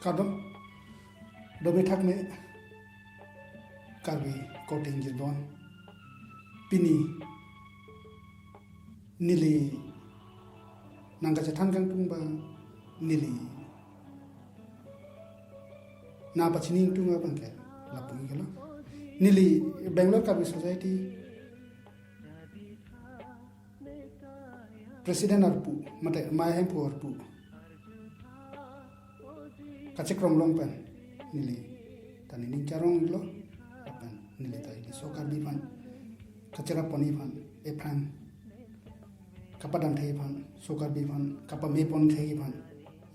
kadam dobe thak me karbi coating je don pini nili nangga jathan kang tung ba nili na pachini tung ba bangke lapung gelo nili Bangalore Karbi Society President arpu mate mai hem po arpu kacek rom long pen nili tani ning charong lo apan nili tai di so karbi pan kacera poni pan ephan kapadam thei pan so karbi pan kapame pon thei pan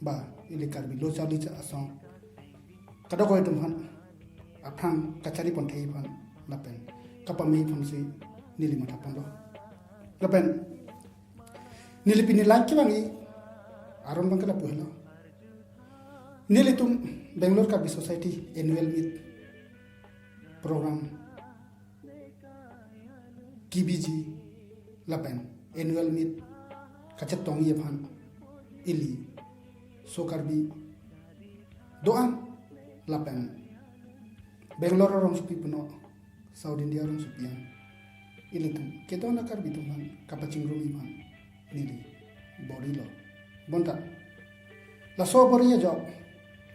ba ili karbi lo chali cha asong kadokoi tum pan aphang kachari pon thei pan lapen kapame pon si nili mata pon lo lapen nili pini laki bangi aron bangkala puhelo nili tum Bangalore Karbi Society annual meet program KBG lapen annual meet kacet tongi phan ili so karbi doan lapen Bangalore rong supi puno South India rong supi ili tum ketona karbi tum phan kapaching rumi phan nili body lo bonta la so bori ya job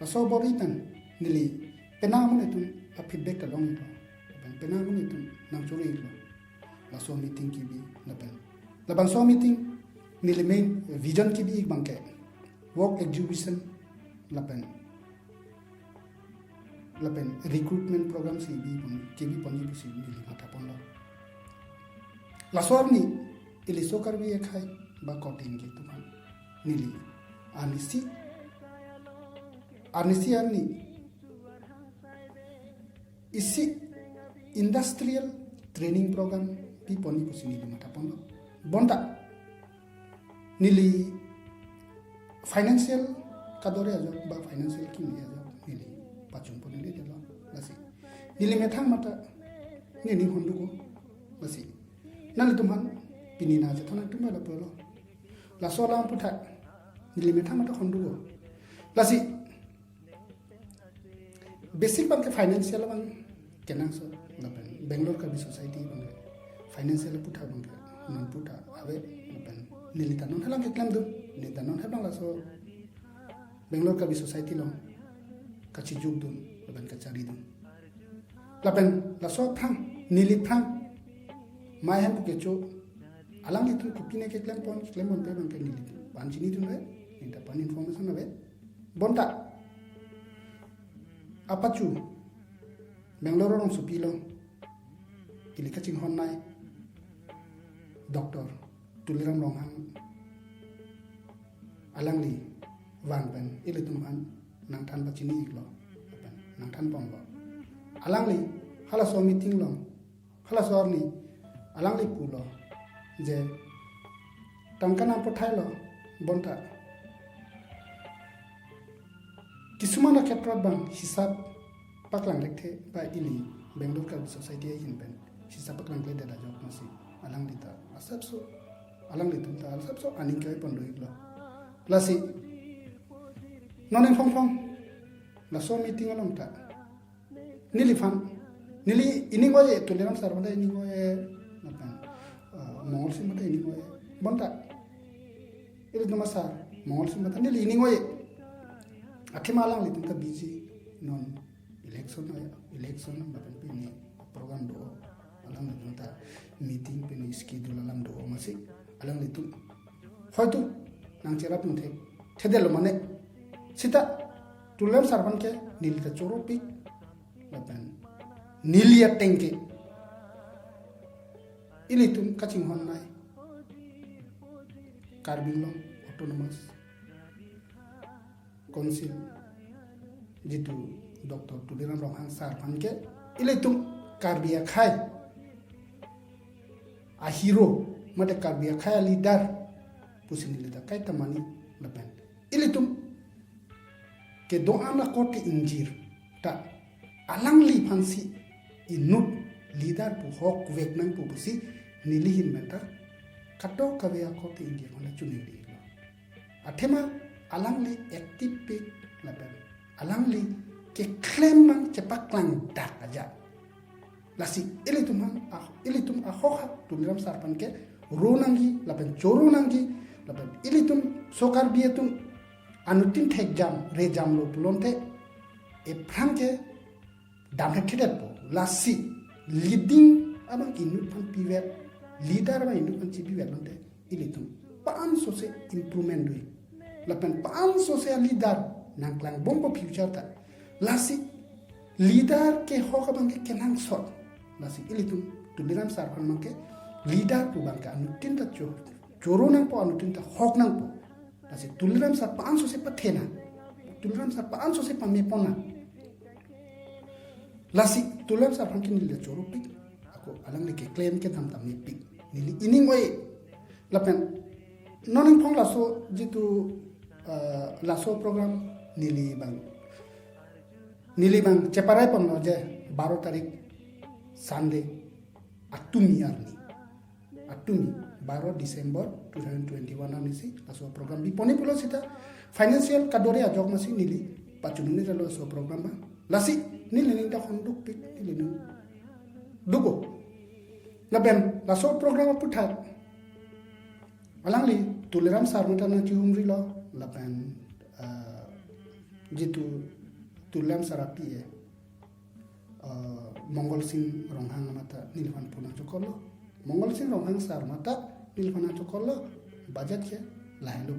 la so bori tan nili penamun itu a feedback ta long lo penamun itu nang churi lo la so meeting ki bi la ban so meeting nili main vision ki bi bangke work exhibition la pen recruitment program si bi ki bi poni bi si nili mata pon lo la so ni ili so karbi e khai ba cotting ki tuman nili anisi ani isi industrial training program pi poni pusi nili mata pondo bonda nili financial kadore ajo ba financial ki ni ajo nili pachum poni le delo lasi nili methang mata ni hondu ko lasi nali tuman pini na je thona tumala polo la sola putha nili methang mata hondu ko lasi basic bang financial bang kenang so lapen Bangalore Karbi Society bang financial putha bang non putha ave lapen nilita non halang eklam du nilita non habang la so Bangalore Karbi Society lo kachi juk dun lapen kachari dun lapen la so phang nili phang mai ham ke cho alang itu kupine ke klam pon pe bang ke nili pan chini dun re inta pan information ave bonta apachu Bangalore rong supilo ili kaching hon nai doctor tuliram rong hang alangli wan pen ili tum han nang than bachini iklo pen nang than pong lo alangli hala so meeting lo hala so ni alangli pulo je tangkana pothai lo bonta kisumana keprat bang hisab paklang lekhe ba ili Bangalore Karbi Society in ben hisab paklang le da job masi alang lita asap so alang litum ta asap so aning kai pondoi lo lasi nonen phong la so meeting along ta nili fan nili iningo ye tuliram sarvada iningo ye napan mongol si mata iningo ye bonta ili namasa mongol si mata nili iningo ye Akimalang litum ta busy non election bapan pini program do alang litum ta meeting pini schedule alam do masih alang litum hoitu nang cerap nuthe thedelo mane sita tulam sarban ke nil ta choropi bapan nilia tengke ilitum kaching hon nai Karbi long autonomous Council jitu Dr. Tuliram Rohang Sarpan ke iletum Karbi khai a hero mate Karbi khai leader pusin leader kai tamani lapen iletum ke doana kote injir ta alangli phansi inut leader pu hok vek nang pu pusi nilihin menta kato kawe kote injir mana chuni athema alangli active pick lapen alang li ke klaim mang cepak klang dak aja lasi ilitum ahoha tuliram sarpan ke ronangi lapan choronangi lapan ilitum sokar bietum anutin thek jam re jam lo pulonte e pranke dam hetet po lasi leading abang inut pan pivet leader abang inut pan cipivet lonte ilitum paan sose improvement dui lapan paan sose leader nang klang bombo future ta lasi leader ke hoka bang ke nang sot lasi ilitum tuliram sarpan mangke leader tu bang ka anutin ta choro nang po anutin ta hok nang po lasi tuliram sar paan sose pathena tuliram sar paan sose pamepona lasi tuliram sar pang kinil choro pik ako alang le ke claim ke tam tam pik nili ining oi lapen noning phong laso jitu laso program nili bang ceparai pon je 12 tarik Sunday atumi 12 Desember 2021 anisi laso program bi poni pulo sita financial kadore ajok masi nili pachununi jalo so program ba lasi nili ninda khonduk pik nili dugo laben laso program putat alangli tuliram sarmata na ciumri lo lapen jitu tuliram sarapi Mongol sing ronghang mata nilfan puna cokolo Mongol sing ronghang sar mata nilfan cokolo budget ke lahelu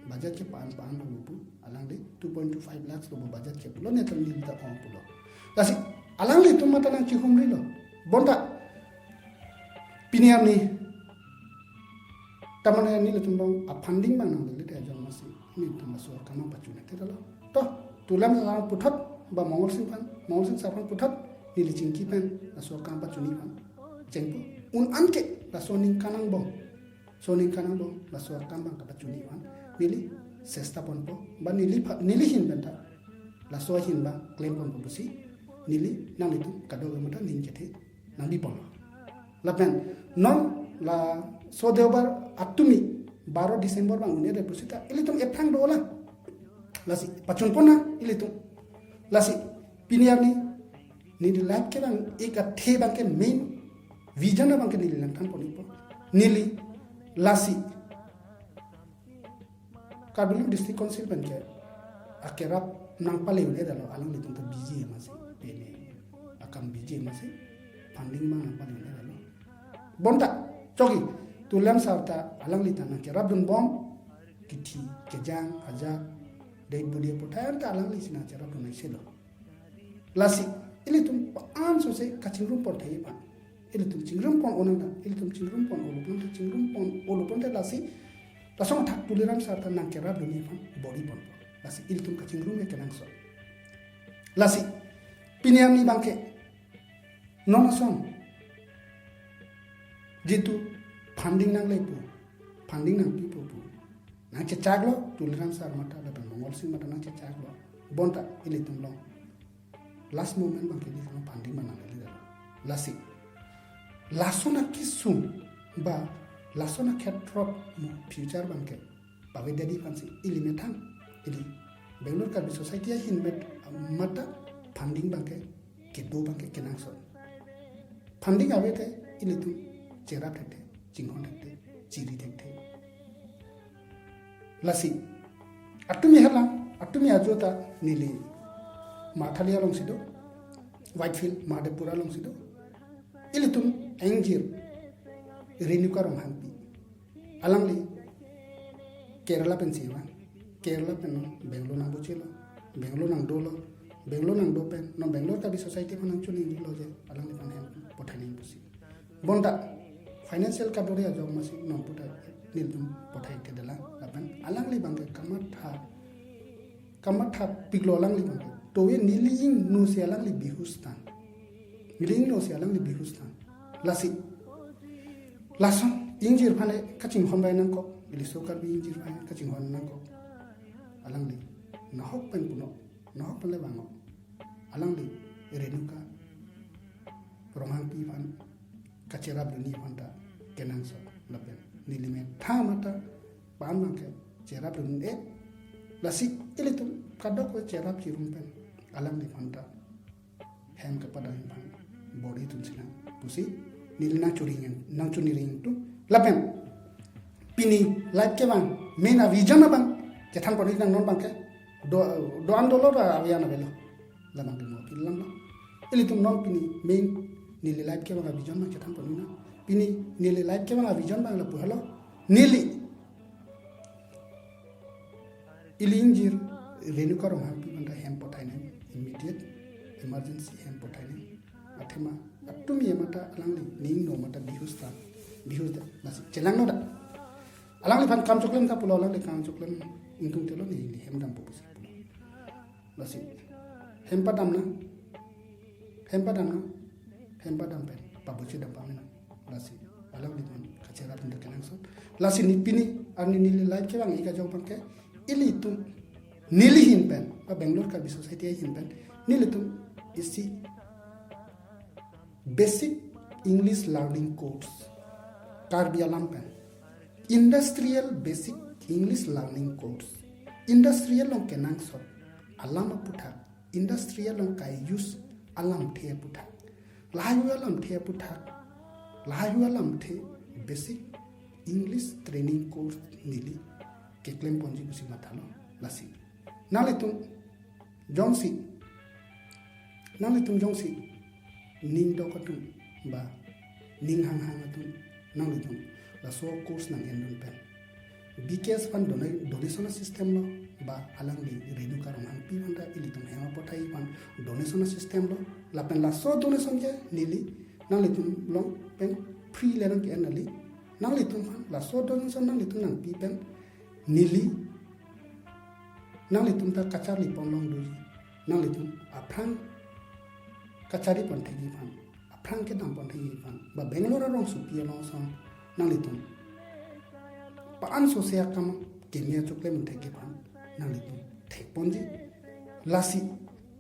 budget ke paan lu alangli 2.25 lakhs lo budget ke lo netam nilta pang pulo lasi alangli tu mata na ciumri lo bonta piniam ni tamana ni letumbang a funding bang nang le ta jang masi ni tum so kama pachune te lo to tulam la puthot ba mongol sing sarpan puthot ni li chingki pen la so kam pachuni pan chengpo un anke la so ning kanang bong la so kam bang ka pachuni pan nili sesta pon po ba nili hin benta la so hin ba claim pon po si nili nang itu kado mata ning jete nang di pon la pen non la so deobar atumi 12 Desember bang ne deposita ilitum ephang dola lasi pachun pona ilitum lasi piniar ni di life ke bang eka the bang ke main vision bang ke nili lang tan poni po nili lasi Karbi district council bang ke akerap nang pale ne dalo alang litum to biji masih pene akam biji masih funding mang nang pale ne dalo bonta chogi tulam sarta alang litana ke rabdun bom kiti kejang aja dai budia putan ta alang lisina ke rabdun ai selo lasi ilitum paan sose kachingrum pon thai pa ilitum chingrum pon onanda ilitum chingrum pon olupon te lasi lasong thak tuliram sarta nang ke rabdun ni pan body pon lasi ilitum kachingrum ke nang so lasi piniam ni bangke nonason jitu funding nang lepu funding nang pipo pu nang che chaglo tuliram sar mata la ban mongol sing mata nang che chaglo bonta ilitum long last moment bang kini sama funding mana le lasi lasona kisum ba lasona ketrop mu future bang ke bawe dedi fansi ilimetang ili Bangalore Karbi society ya hinbet mata funding bang ke do bang ke kenang so funding awete ilitum cerap thete jinghon thete chiri thete lasi atumi ajota nili mathalia long sido whitefield madepura long sido ilitum engjir renuka rong hampi alangli kerala pensiwa kerala pen Bangalore nang buchilo Bangalore nang dolo Bangalore nang dopen no Bangalore Karbi society nang chuni lo je alangli pan pothani busi bonda financial kadore ajok masih nomputa niltum pothai te dala lapan alangli bangke kamatha piglo alangli bangke towe niling no se alangli bihustan lasi lason injir phane kaching honbai nang ko iliso Karbi injir phane kaching hon nang ko alangli nahok pen puno nahok pele bango alangli renuka romang pi phan kachera bni phanta kenang so lapen nilime thamata pan mangke chera bni lasi ili tu kadok ko cerap cirum pen alang di panta hem kepada pan body tu sina pusi nil na curing tu lapen pini life ke bang mena vision bang ketan poni nang non bang ke do andolo ra aviana belo lamang di mo pilam ili tu non pini main nili life ke bang vision bang ketan poni na pini nili life ke bang vision bang la puhalo nili ilinjir renu karo hampi banda hem potaine immediate emergency hem potaine athema atumi mata alangli ning no mata bihus da nasi celang no da alangli fan kam choklem ta pulo alangli kam choklem ingkung telo ni hem dam pu pusi pulo nasi hem padam na hem padam pen pabuchi dam pamena nasi alangli man kachera tunda kenang so lasi ni pini arni ni life ke bang ika jong pangke ili tu nili hin pen pa Bangalore Karbi society hin pen nili tu isi basic English learning course Karbi alam pen industrial basic English learning course industrial long kenang so alam puta industrial long kai use alam the puta layu alam the basic English training course nili ke claim ponji busi matalo lasi nalitum jongsi ning do katum ba ning hang atum nalitum la so course nang endon pen bks pan donation system lo ba alang li redu karam han pi wanda ilitum hema potai pan donation system lo la pen la so donation ke nili nalitum long pen free learn ke nali nalitum la so donation nalitum nang pi pen nili nang litum ta kachari ponlong dui nang litum aprang kachari pon thegi pan aprang ke dam pon thegi pan ba Bangalore rong supia long son nang litum pan so se akam kemia chokle mun thegi pan nang litum thek ponji lasi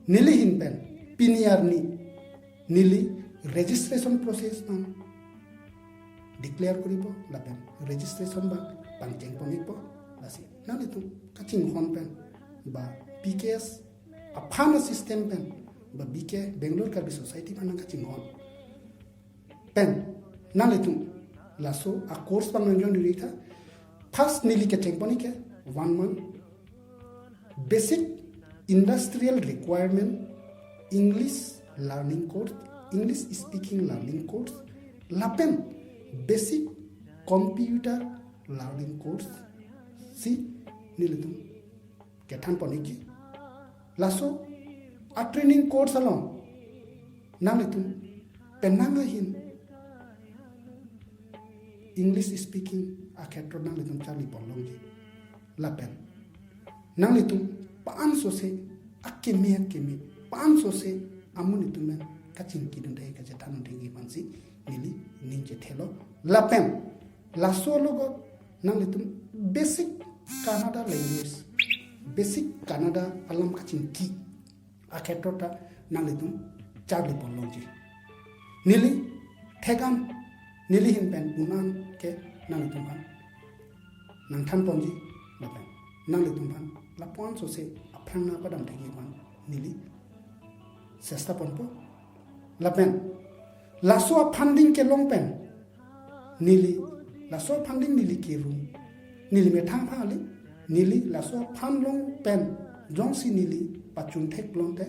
nili hin pen piniar ni nili registration process pan declare koribo la pen registration ba pangcheng ponipo lasi nang itu kacing hon pen ba BKS apana system pen ba BK Bangalore Karbi society panang kacing hon pen nang itu laso a course pan njon dirita first nili kacing poni ke 1 month basic industrial requirement English learning course English speaking learning course lapen basic computer learning course si nilitum ketan poniki laso a training course along nalitum penanga hin English speaking a ketro nalitum chali ponlongji lapen nalitum pan so se akemi pan so se amunitum kachin kidun dai ka jetan dingi pansi nili ninje thelo lapen laso logo nalitum basic Canada language basic Canada alam kachin ki aketota nalitum charli ponlongji nili thegam nili hinpen unan ke nalitum pan nang than ponji lapen nalitum pan lapon so se aphanna padam thegi pan nili sesta ponpo lapen laso funding ke longpen nili laso funding nili ke room nili me thang phali nili laso phan long pen jongsi nili pachun thek long te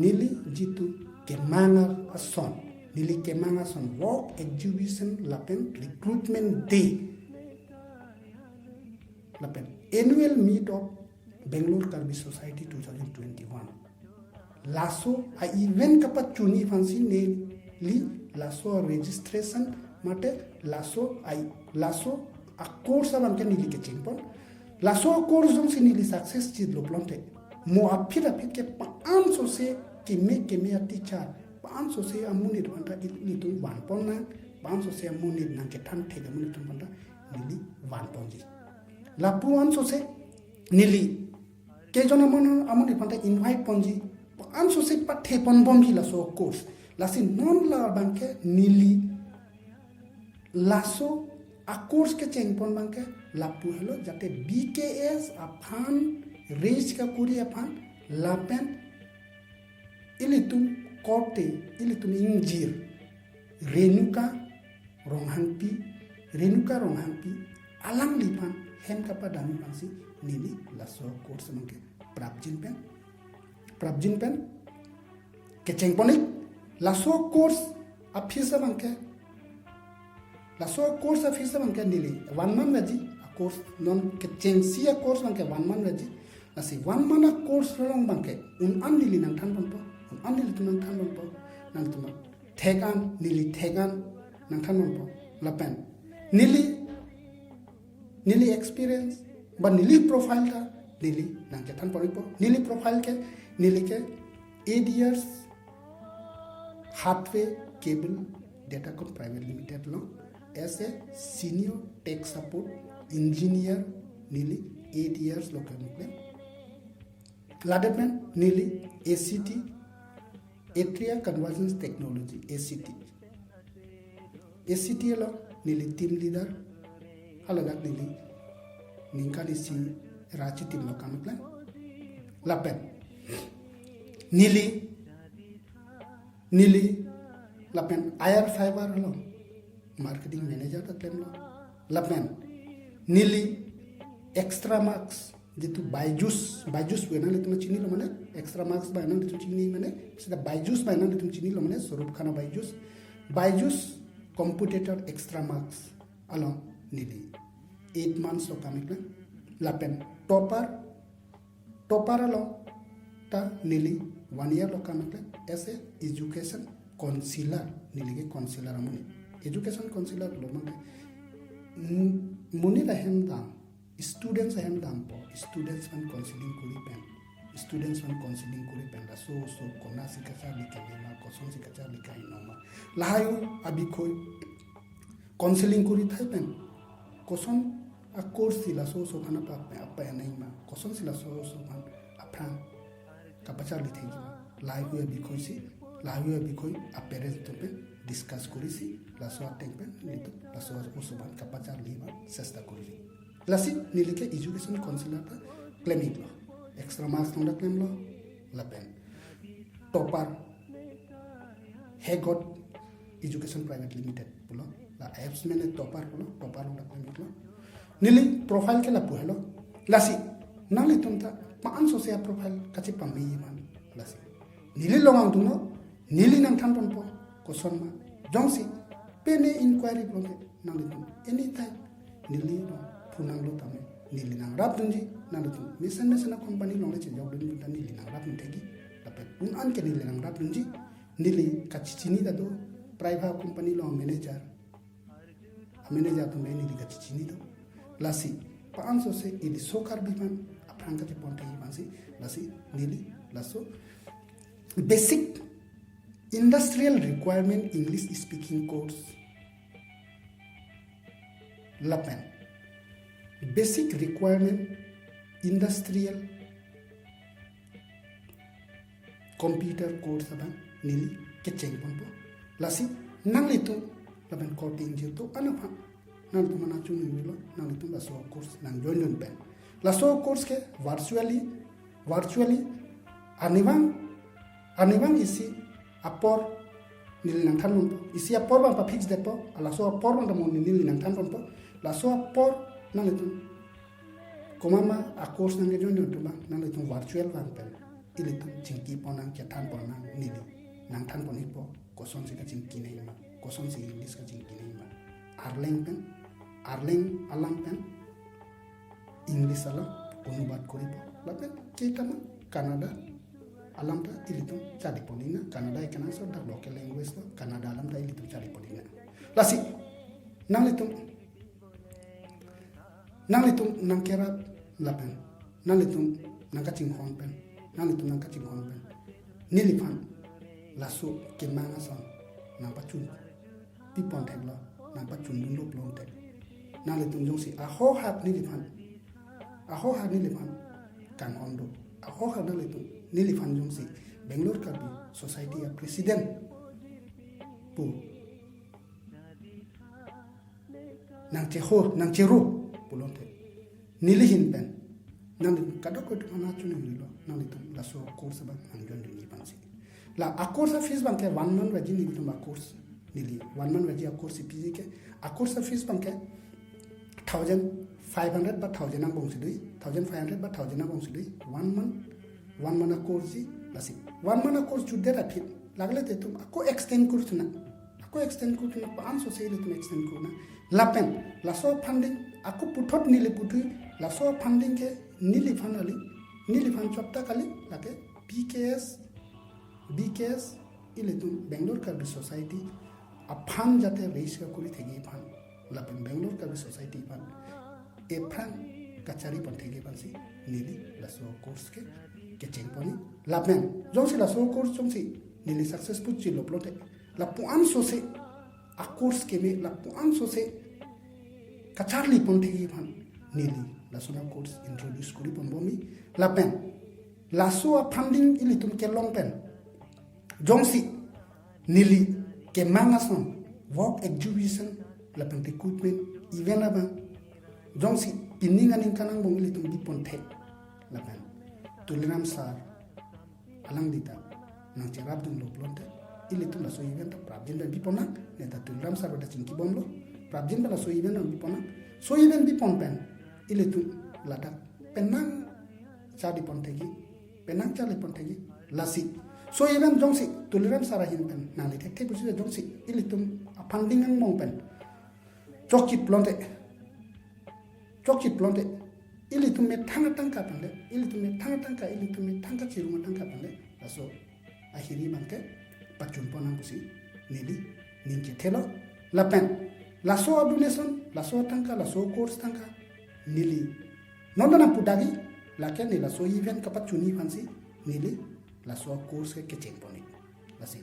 nili jitu ke manga ason nili ke manga son work exhibition lapen recruitment day lapen annual meet of Bangalore Karbi Society 2021 laso a event kapat chuni fansi ne li laso registration mate laso a course alam ke nili ke chimpon laso course jong sinili success chid lo plonte mo apira ke pan so se ke me a teacher pan so se amuni dhanta li tu wan pon na pan so se amuni na ke than thega muni tu banda nili wan ponji la puan so se nili ke jona mon amuni banda invite ponji pan so se pathe pon bomji la so course lasi non la banke nili laso a course ke cheng pon banke lapu hello jate BKS a fan reach ka kuri apan lapen ilitum korte ilitum injir renuka ronghangpi alang lipan hen kapa dami pangsi nili laso course mangke prabjin pen kecheng ponik laso course afisa mangke nili 1 month gaji course non kecheng sia course mangke 1 month gaji nasi 1 month course long mangke an nili nang than pon po an nili tunang than pon po nang tuma thegan nang than pon po lapen nili experience ba nili profile ta nili nang ke than pon po nili profile ke nili ke 8 years Hathway Cable Datacom Private Limited lo as a senior tech support engineer nearly 8 years local plan Ladepen nearly ACT Atria Convergence Technology ACT lo nearly team leader haladak nearly ninkani si rachi team lo kan plan Lapen nearly lapen IR fiber lo marketing manager ta claim lo lapen nili extra marks jitu byju's wena le tum chini lo mane extra marks ba na tum chini mane sida byju's ba na tum chini lo mane sorup khana byju's computator extra marks along nili 8 months lo kamikla lapen topper lo ta nili 1 year lo kamikla as a education counselor nili ke counselor amune education counselor lo mane muni rahem dam students ahem dam po students fan counseling kuri pen la so kona sikacha likani ma koson sikacha likai no ma lahayu abikoi counseling kuri thai pen koson a course sila so khana pa apa nai ma koson sila so khan apran kapacha lithai lahayu abikoi a parents to pen discuss kurisi laso atempen nito laso usuban kapachar liba sesta kurisi lasi nilike education counselor ta claiming lo extra marks nonda claim lo lapen topper hegot education private limited pulo la apps mene topper lo claiming lo nili profile ke la puhelo lasi nali tumta maan social profile kachi pammi man lasi nili longang tuno nili nang than pon po koson ma jongsi pene inquiry bloke nalitum anytime nili lo punang lo tame nili nang rap dunji nalitum mission company lo leche job dun ta nili nang rap ntegi tapet un an ke nili nang rap dunji nili kachichini da do private company lo manager to nili kachichini do lasi pa anso se ili sokar biman apranga te ponte yibansi lasi nili laso basic industrial requirement English speaking course lapen basic requirement industrial computer course aban nili kecheng pompo lasi nanglitu lapen coding jeto anapa nantu mana chungi milo nanglitu laso course nang join pen laso course ke virtually anivang isi apor nil nang than pon isi apor ba pa fix depo ala so apor ba mon nil nang than pon la so apor nang itu komama a course nang join to ba nang itu virtual ban pen ili tu jingki ponang ke than pon nang nil nang than pon ipo koson se ka jingki nei ma koson se english ka jingki nei ma arleng alang pen english ala অনুবাদ করিব লাপে কেইটামান Canada alamta ilitum cari polina Canada ikana so da local language lo Canada alamta ilitum cari polina lasi nalitum nangkera lapen nalitum nangkacing honpen nilifan lasu kemana son nampacun pipon teglo nampacun dulu plonte nalitum jongsi aho hat nilifan kan hondo aho hat nalitum nilifan jongsi Bangalore Karbi Society ya President pu nang ceho pulonte nilihin pen nang kadok ko mana chuni ni lo nang itu la so course ba nang jon ni pansi la a course fees bank 1 month waji ni bitum ba course nili 1 month waji a course pg ke a course fees bank 1500 ba 1000 nang bong sidui 1500 ba 1000 nang bong sidui 1 month a course ji lasi 1 month a course judde ta fit lagle te tum ako extend kurtuna ako extend kurtuna pa an so se le tum extend kurna lapen la so funding aku putot nili putu la so funding ke nili fan chapta kali lake bks ile tum Bangalore Karbi society a fan jate raise ka kuri thegi fan lapen Bangalore Karbi society fan e fan kachari pan thegi pan si nili la so course ke chengponi lapen jongsi la so course jongsi nili successful chi loplote la puan so se a course ke me la puan so se kacharli pon thegi fan nili la so na course introduce kuri pon bomi lapen la so funding ili tum ke long pen jongsi nili ke mangason work exhibition lapen recruitment event aba jongsi pininga ning kanang bong ili tum dipon the lapen tulinam sar alang dita nang cerap dung lo plonte ili tum la so event prabjin ba bipona neta tulinam sar bada cingki bomlo prabjin ba la so event ang bipona so event bipon pen ili tum lada penang chadi pon thegi penang chali pon thegi lasi so event jongsi tuliram sara hin pen nali thek thek busi jongsi ili tum funding ang mong pen chokit plonte ili tum me thanga tangka pande ili tum me thanga chiruma tangka pande laso ahiri bangke pachun ponang busi nili ninche thelo lapen laso donation laso tangka laso course tangka nili nondana pudagi laken ni laso event kapachuni fansi nili laso course ke chengponi lasi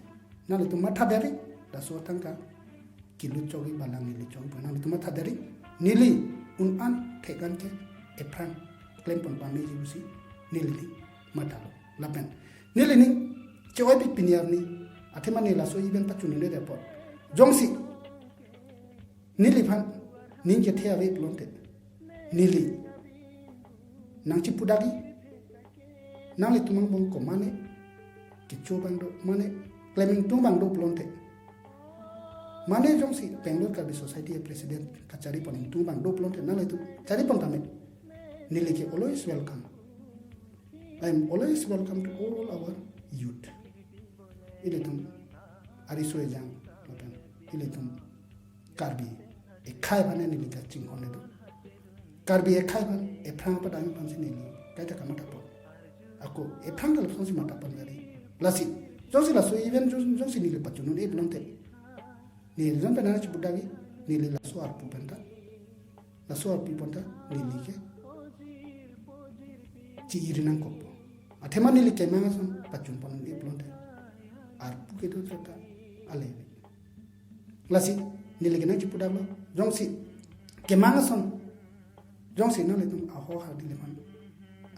nali tum matha beri laso tangka kilu chogi balang nili chong pona nali tum matha beri nili un an thegan ke epran claim pon pami jibusi nili matha lapen nili ni choi big pinier ni athema ni laso event pachuni ne report jongsi nili phan ninje thea we plonte nili nangchi pudagi nali tumang bong ko mane kicho bangdo mane claiming tumbang do plonte mane jongsi Bangalore Karbi society president kachari poning tumbang do plonte nali tu chari pon tame nili ke always welcome. I am always welcome to all our youth ile tum ariso ejang mapan ile tum Karbi e khai bane nili ka ching honne do Karbi e khai ban e prang pa dami pansi nili kaita kamata po ako e prang dal sonsi mata pan gari lasi josi la so even josi nili pachunu e blonte ni rizon pa nana chibudagi nili la so arpu penta la so arpu penta nili ke chi irinan kopo athema nili ke manga son pachun pan e blonte arpu ke do chota ale lasi nili ke na chibudagi josi ke manga son jongsi na le tum aho ha dile man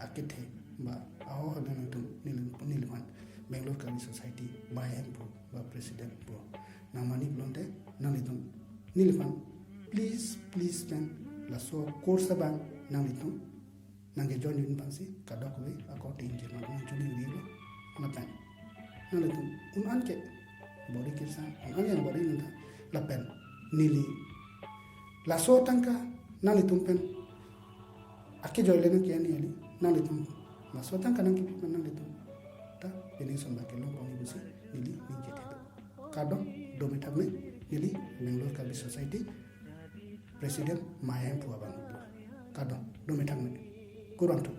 akithe ba aho ha na tum nil man Bangalore Karbi society by and ba president bo na mani blonde na le tum nil man please pen la so course ba na le tum nange join in pansi kadok we according to man juli ri na pen na le tum un an ke body kirsa an an body na la pen nili la so tanka na le tum pen ake joile na kiani ali nang litum maswatan kanang ki nang litum ta ini somba ke long poni busi nili ninje thedo kado do metame nili Bangalore Karbi society president mayam puwa bang kado do metame kurang tu